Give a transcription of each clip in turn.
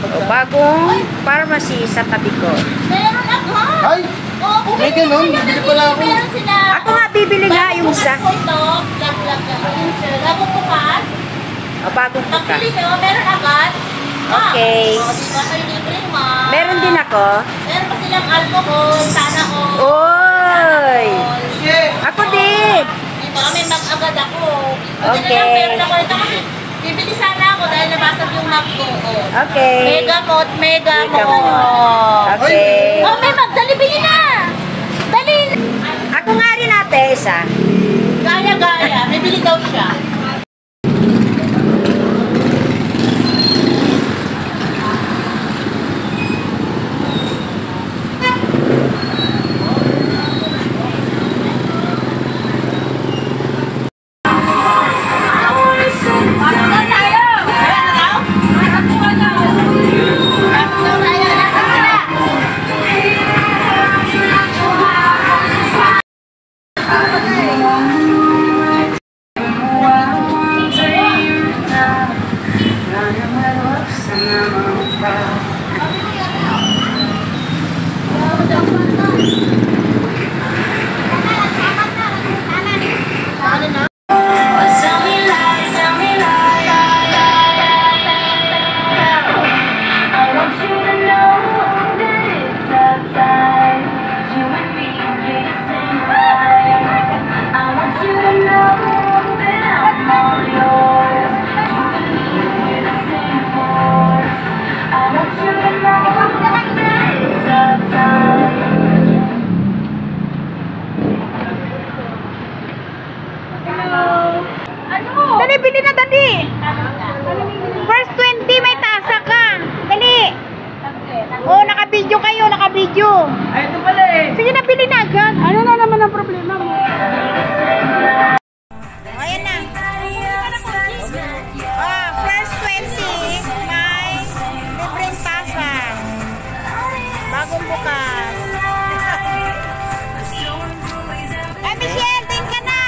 O, bagong pharmacy sa tabi ko. Meron ako. Ay! May ganun, bibili pala ako. Meron sila. Ako nga bibili nga yung isa. Ito, bagong bukas. O, bagong buka. Pagpili nyo, meron agad. Okay. O, diba kayo libre ma? Meron din ako. Meron pa silang alcohol, sana o. Oy! Ako din. Diba, may mag-agad ako. Okay. Meron ako ito kasi bibili sana ako dahil nabasag yung map ko. Okay. Megamot, megamot. Megamot. Okay. Oh, may magdali, bili na. Dali. Ako nga rin ate, isa. Gaya-gaya, may bili daw siya. Dali, bili na, dali. First 20, may tasa ka. Dali. Oh, naka-video kayo, naka-video. Ay, ito pala eh. Sige na, bili na agad. Ano na naman ang problema mo? Ayan na. Oh, first 20, may libreng tasa. Bagong bukas. Ay, Michelle, tingin ka na.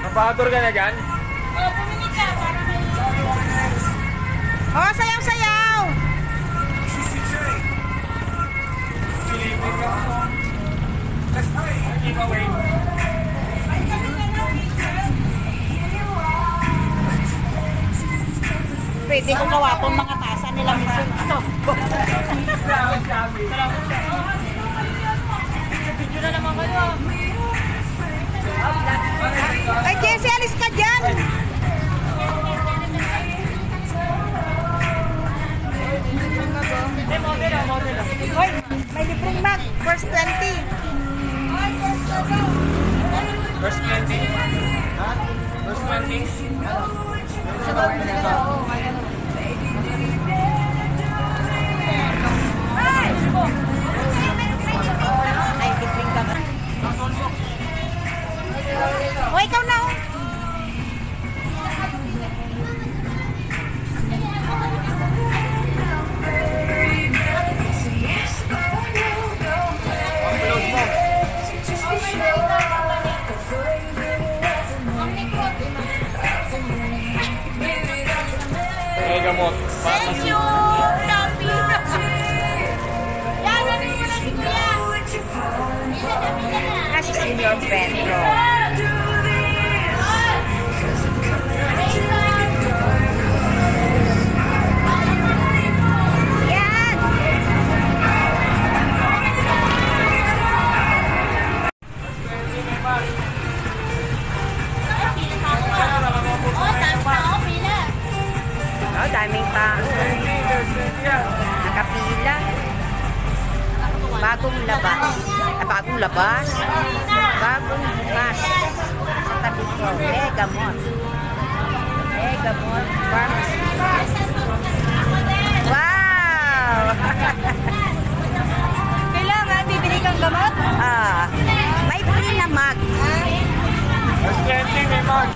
Napahator ka na dyan? Oh, sayaw-sayaw. Pwede ko gawa itong mga tasa nila minsan. Video na naman kayo. Ay, Jesse, alis ka dyan. Hoy, may libreng mag. First 20. First 20? Ha? First 20? Ay, libreng ka ba? O, ikaw na. Upload mo. Megamot. Thank you, Napi. Yan, ano yung wala si Kuya? Bila na. Kasi senior friend ko. Yan. Oh, daming tao. Nakapila. Bagong labas. Bagong labas. Bagong bukas. Sa tabi ko. Megamot. Megamot Pharmacy. Wow! Kailangan bibili kang gamot? May free na mag. First 20 may mag.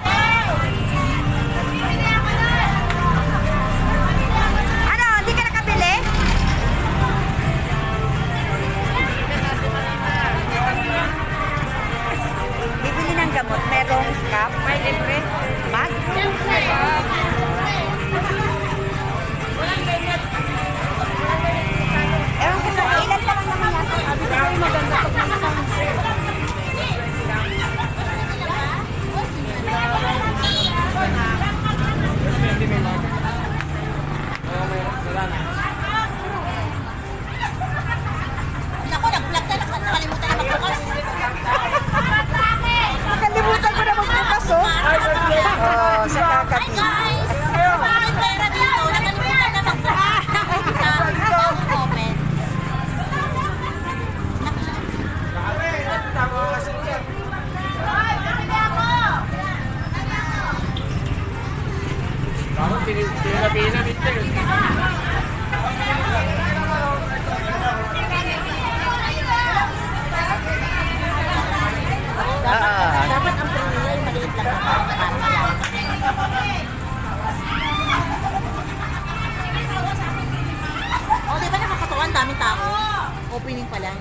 Pina, mister. Dapat ang pinili ay maliit lang naman para malaman. Oh, di ba nakakatuwa? Ang daming tao. Opening pa lang.